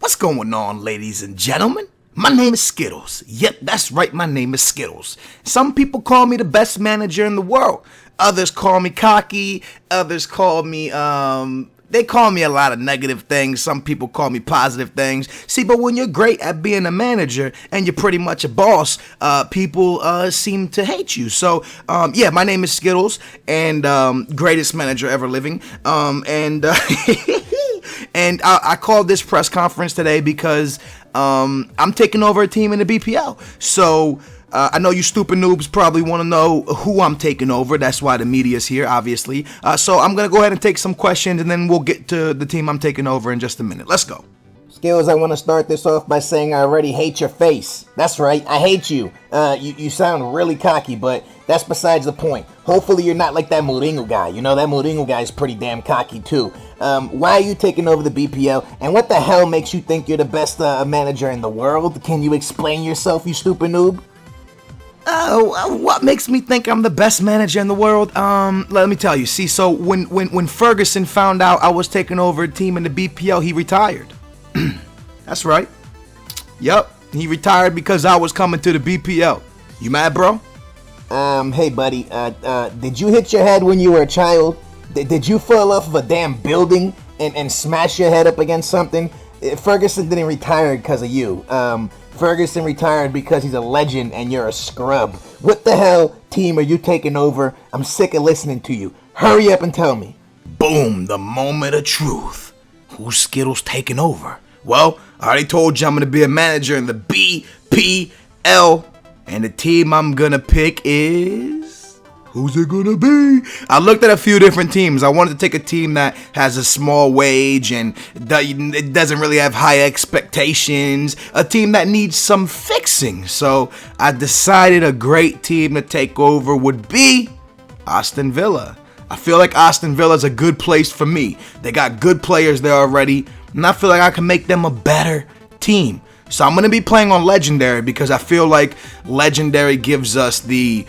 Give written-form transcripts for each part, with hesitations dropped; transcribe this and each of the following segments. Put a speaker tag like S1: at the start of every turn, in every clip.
S1: What's going on, ladies and gentlemen? My name is Skittles. Yep, that's right, my name is Skittles. Some people call me the best manager in the world. Others call me cocky. Others call me, they call me a lot of negative things. Some people call me positive things. See, but when you're great at being a manager and you're pretty much a boss, people seem to hate you. So, yeah, my name is Skittles, and greatest manager ever living. And I called this press conference today because I'm taking over a team in the BPL. So I know you stupid noobs probably want to know who I'm taking over. That's why the media's here, obviously. So I'm going to go ahead and take some questions, and then we'll get to the team I'm taking over in just a minute. Let's go.
S2: Skills, I want to start this off by saying I already hate your face. That's right, I hate you. You sound really cocky, but that's besides the point. Hopefully you're not like that Mourinho guy. You know, that Mourinho guy is pretty damn cocky too. Why are you taking over the BPL? And what the hell makes you think you're the best manager in the world? Can you explain yourself, you stupid noob?
S1: What makes me think I'm the best manager in the world? Let me tell you. See, so when Ferguson found out I was taking over a team in the BPL, he retired. That's right. Yup, he retired because I was coming to the BPL. You mad, bro?
S2: Hey, buddy, did you hit your head when you were a child? Did you fall off of a damn building and smash your head up against something? Ferguson didn't retire because of you. Ferguson retired because he's a legend and you're a scrub. What the hell team are you taking over? I'm sick of listening to you. Hurry up and tell me.
S1: Boom, the moment of truth. Who's Skittles taking over? Well, I already told you I'm going to be a manager in the BPL. And the team I'm going to pick is... Who's it going to be? I looked at a few different teams. I wanted to take a team that has a small wage and it doesn't really have high expectations. A team that needs some fixing. So I decided a great team to take over would be Aston Villa. I feel like Aston Villa is a good place for me. They got good players there already, and I feel like I can make them a better team. So I'm going to be playing on Legendary because I feel like Legendary gives us see,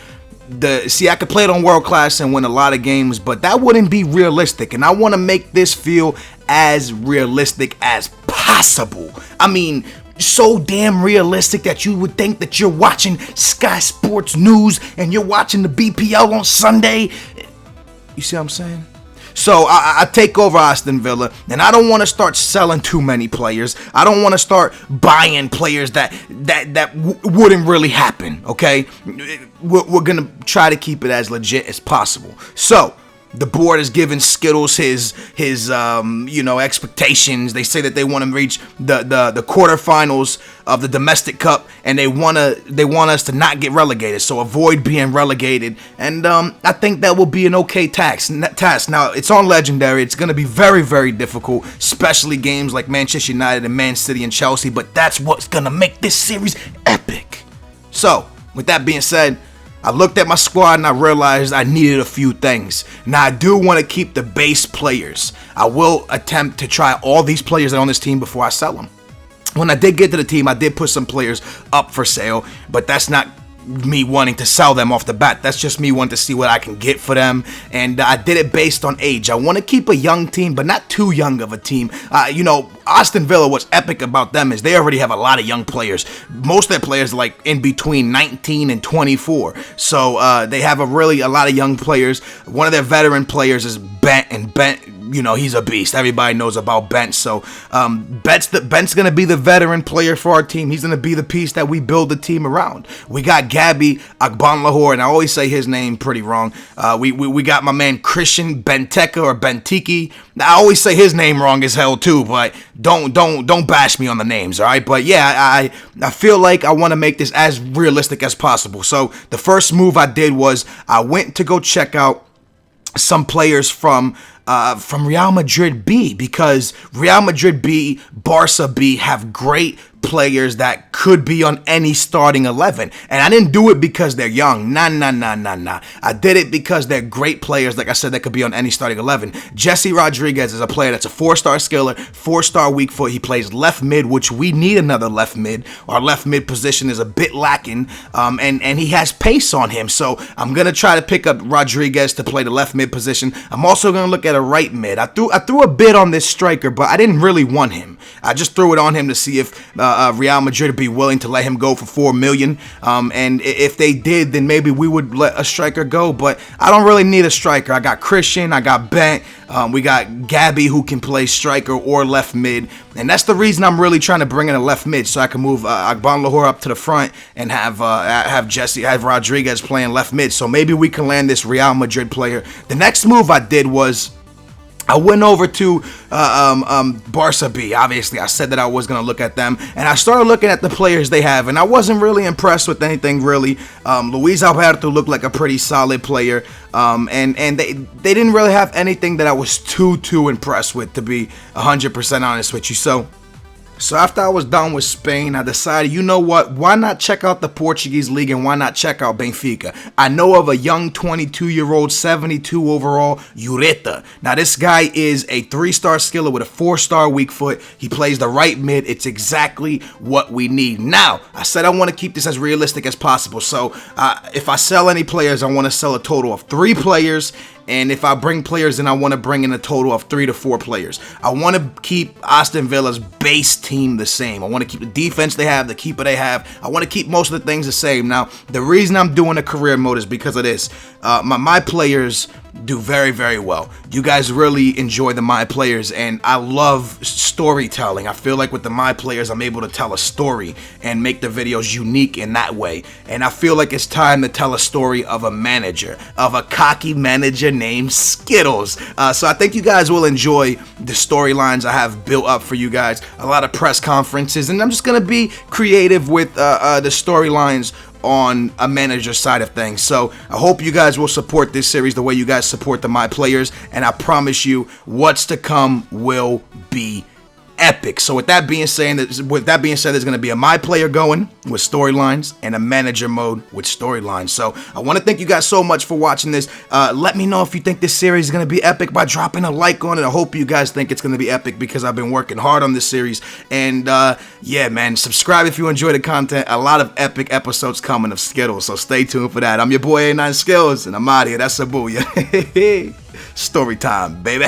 S1: I could play it on World Class and win a lot of games, but that wouldn't be realistic, and I want to make this feel as realistic as possible. I mean, so damn realistic that you would think that you're watching Sky Sports News and you're watching the BPL on Sunday. You see what I'm saying? So I take over Aston Villa, and I don't want to start selling too many players. I don't want to start buying players that wouldn't really happen, okay? We're going to try to keep it as legit as possible. So the board has given Skittles his expectations. They say that they want to reach the quarterfinals of the domestic cup, and they want us to not get relegated, so avoid being relegated. And I think that will be an okay task. Now it's on Legendary. It's going to be very, very difficult, especially games like Manchester United and Man City and Chelsea. But that's what's going to make this series epic. So with that being said, I looked at my squad and I realized I needed a few things. Now, I do want to keep the base players. I will attempt to try all these players that are on this team before I sell them. When I did get to the team, I did put some players up for sale, but that's not me wanting to sell them off the bat. That's just me wanting to see what I can get for them, and I did it based on age. I want to keep a young team, but not too young of a team. Aston Villa, what's epic about them is they already have a lot of young players. Most of their players are like in between 19 and 24, so they have a lot of young players. One of their veteran players is Bent, and Bent, he's a beast. Everybody knows about Bent. So Bent's going to be the veteran player for our team. He's going to be the piece that we build the team around. We got Gabby Agbanlahor, and I always say his name pretty wrong. We got my man Christian Benteke or Bentiki. I always say his name wrong as hell too, but don't bash me on the names, all right? But yeah, I feel like I want to make this as realistic as possible. So the first move I did was I went to go check out some players from Real Madrid B, because Real Madrid B, Barca B have great players that could be on any starting 11. And I didn't do it because they're young. Nah. I did it because they're great players, like I said, that could be on any starting 11. Jesse Rodriguez is a player that's a 4-star skiller, 4-star weak foot. He plays left mid, which we need another left mid. Our left mid position is a bit lacking, and he has pace on him. So I'm going to try to pick up Rodriguez to play the left mid position. I'm also going to look at a right mid. I threw a bid on this striker, but I didn't really want him. I just threw it on him to see if Real Madrid would be willing to let him go for $4 million. And if they did, then maybe we would let a striker go. But I don't really need a striker. I got Christian. I got Bent. We got Gabby, who can play striker or left mid. And that's the reason I'm really trying to bring in a left mid, so I can move Agban Lahore up to the front and have Rodriguez playing left mid. So maybe we can land this Real Madrid player. The next move I did was I went over to Barca B. Obviously, I said that I was going to look at them, and I started looking at the players they have, and I wasn't really impressed with anything, really. Luis Alberto looked like a pretty solid player, and they didn't really have anything that I was too impressed with, to be 100% honest with you. So after I was done with Spain, I decided, you know what, why not check out the Portuguese league and why not check out Benfica? I know of a young 22-year-old, 72 overall, Ureta. Now this guy is a 3-star skiller with a 4-star weak foot. He plays the right mid. It's exactly what we need. Now, I said I want to keep this as realistic as possible. So if I sell any players, I want to sell a total of 3 players. And if I bring players in, I want to bring in a total of 3 to 4 players. I want to keep Aston Villa's base team the same. I want to keep the defense they have, the keeper they have. I want to keep most of the things the same. Now, the reason I'm doing a career mode is because of this. My players do very well. You guys really enjoy the My Players, and I love storytelling. I feel like with the My Players, I'm able to tell a story and make the videos unique in that way. And I feel like it's time to tell a story of a manager, of a cocky manager named Skittles. So I think you guys will enjoy the storylines I have built up for you guys. A lot of press conferences, and I'm just gonna be creative with the storylines on a manager side of things. So I hope you guys will support this series the way you guys support the My Players, and I promise you what's to come will be epic. So with that being said, there's going to be a My Player going with storylines and a manager mode with storylines. So I want to thank you guys so much for watching this. Let me know if you think this series is going to be epic by dropping a like on it. I hope you guys think it's going to be epic because I've been working hard on this series. And yeah, man, subscribe if you enjoy the content. A lot of epic episodes coming of Skittles, so stay tuned for that. I'm your boy A9 Skills, and I'm out here. That's a booyah. Story time, baby.